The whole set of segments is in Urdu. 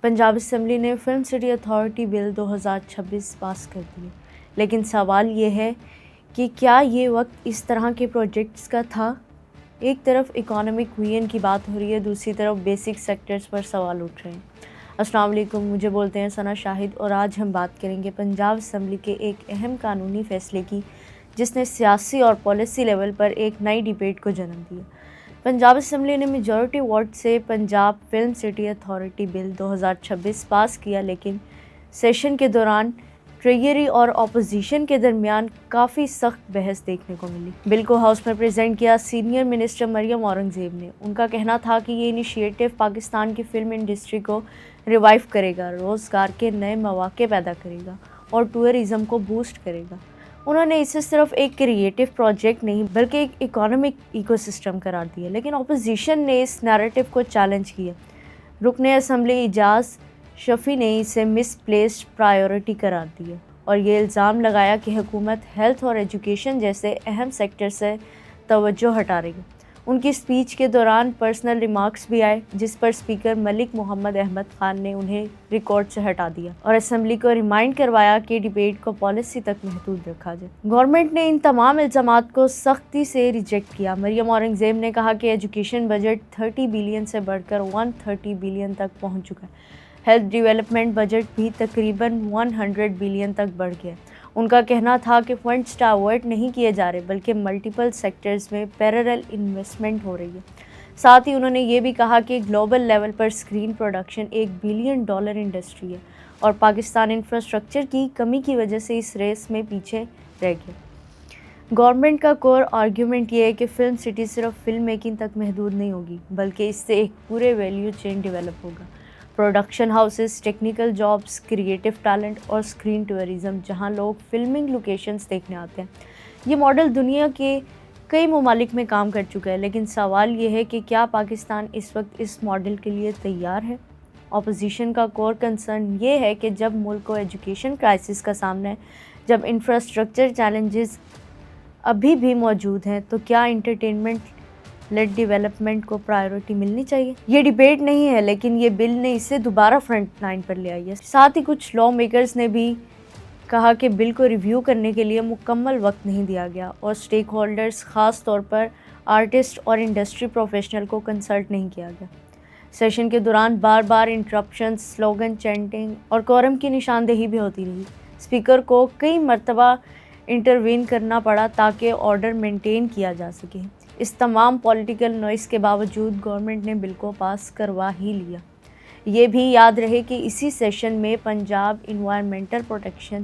پنجاب اسمبلی نے فلم سٹی اتھارٹی بل 2026 پاس کر دیے، لیکن سوال یہ ہے کہ کیا یہ وقت اس طرح کے پروجیکٹس کا تھا؟ ایک طرف اکانومک وین کی بات ہو رہی ہے، دوسری طرف بیسک سیکٹرز پر سوال اٹھ رہے ہیں۔ السلام علیکم، مجھے بولتے ہیں ثنا شاہد، اور آج ہم بات کریں گے پنجاب اسمبلی کے ایک اہم قانونی فیصلے کی جس نے سیاسی اور پالیسی لیول پر ایک نئی ڈیبیٹ کو جنم دیا۔ پنجاب اسمبلی نے میجورٹی ووٹ سے پنجاب فلم سٹی اتھارٹی بل 2026 پاس کیا، لیکن سیشن کے دوران ٹریجری اور اپوزیشن کے درمیان کافی سخت بحث دیکھنے کو ملی۔ بل کو ہاؤس میں پریزنٹ کیا سینئر منسٹر مریم اورنگزیب نے۔ ان کا کہنا تھا کہ یہ انیشیٹو پاکستان کی فلم انڈسٹری کو ریوائیو کرے گا، روزگار کے نئے مواقع پیدا کرے گا اور ٹورزم کو بوسٹ کرے گا۔ انہوں نے اسے صرف ایک کریٹو پروجیکٹ نہیں بلکہ ایک اکانومک ایکو سسٹم قرار دیا، لیکن اپوزیشن نے اس نیریٹو کو چیلنج کیا۔ رکن اسمبلی اعجاز شفیع نے اسے مس پلیسڈ پرائیورٹی قرار دیا اور یہ الزام لگایا کہ حکومت ہیلتھ اور ایجوکیشن جیسے اہم سیکٹر سے توجہ ہٹا رہی ہے۔ ان کی اسپیچ کے دوران پرسنل ریمارکس بھی آئے، جس پر اسپیکر ملک محمد احمد خان نے انہیں ریکارڈ سے ہٹا دیا اور اسمبلی کو ریمائنڈ کروایا کہ ڈیبیٹ کو پالیسی تک محدود رکھا جائے۔ گورنمنٹ نے ان تمام الزامات کو سختی سے ریجیکٹ کیا۔ مریم اورنگزیب نے کہا کہ ایجوکیشن بجٹ 30 بلین سے بڑھ کر 130 بلین تک پہنچ چکا ہے۔ ہیلتھ ڈیولپمنٹ بجٹ بھی تقریباً 100 بلین تک بڑھ گیا ہے۔ ان کا کہنا تھا کہ فنڈز ڈائیورٹ نہیں کیے جا رہے بلکہ ملٹیپل سیکٹرز میں پیرالل انویسٹمنٹ ہو رہی ہے۔ ساتھ ہی انہوں نے یہ بھی کہا کہ گلوبل لیول پر اسکرین پروڈکشن $1 بلین انڈسٹری ہے اور پاکستان انفراسٹرکچر کی کمی کی وجہ سے اس ریس میں پیچھے رہ گیا۔ گورنمنٹ کا کور آرگیومنٹ یہ ہے کہ فلم سٹی صرف فلم میکنگ تک محدود نہیں ہوگی بلکہ اس سے ایک پورے ویلیو چین ڈیولپ ہوگا۔ Production houses, technical jobs, creative talent اور اسکرین ٹورزم، جہاں لوگ فلمنگ لوکیشنز دیکھنے آتے ہیں۔ یہ ماڈل دنیا کے کئی ممالک میں کام کر چکا ہے، لیکن سوال یہ ہے کہ کیا پاکستان اس وقت اس ماڈل کے لیے تیار ہے؟ اپوزیشن کا کور کنسرن یہ ہے کہ جب ملک کو ایجوکیشن کرائسس کا سامنا ہے، جب انفراسٹرکچر چیلنجز ابھی بھی موجود ہیں، تو کیا انٹرٹینمنٹ لیڈ ڈیولپمنٹ کو پرائیورٹی ملنی چاہیے؟ یہ ڈیبیٹ نہیں ہے، لیکن یہ بل نے اسے دوبارہ فرنٹ لائن پر لے آئی ہے۔ ساتھ ہی کچھ لا میکرز نے بھی کہا کہ بل کو ریویو کرنے کے لیے مکمل وقت نہیں دیا گیا اور اسٹیک ہولڈرز، خاص طور پر آرٹسٹ اور انڈسٹری پروفیشنل کو کنسلٹ نہیں کیا گیا۔ سیشن کے دوران بار بار انٹرپشنز، سلوگن چینٹنگ اور کورم کی نشاندہی بھی ہوتی رہی۔ اسپیکر کو کئی مرتبہ انٹروین کرنا پڑا تاکہ آرڈر مینٹین کیا جا سکے۔ اس تمام پولیٹیکل نوائز کے باوجود گورنمنٹ نے بل کو پاس کروا ہی لیا۔ یہ بھی یاد رہے کہ اسی سیشن میں Punjab environmental protection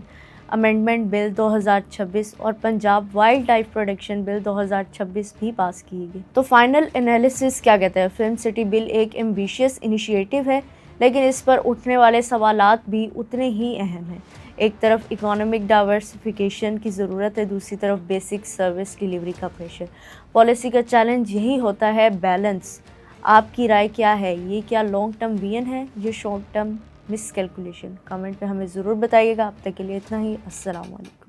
amendment bill 2026 اور Punjab wildlife protection bill 2026 بھی پاس کیے گئے۔ تو فائنل انالیسس کیا کہتا ہے؟ فلم سٹی بل ایک ایمبیشیس انیشیٹو ہے، لیکن اس پر اٹھنے والے سوالات بھی اتنے ہی اہم ہیں۔ ایک طرف اکانومک ڈائیورسفیکیشن کی ضرورت ہے، دوسری طرف بیسک سروس ڈیلیوری کا پریشر۔ پالیسی کا چیلنج یہی ہوتا ہے، بیلنس۔ آپ کی رائے کیا ہے؟ یہ کیا لانگ ٹرم وین ہے یا شارٹ ٹرم مس کیلکولیشن؟ کمنٹ میں ہمیں ضرور بتائیے گا۔ اب تک کے لیے اتنا ہی۔ السلام علیکم۔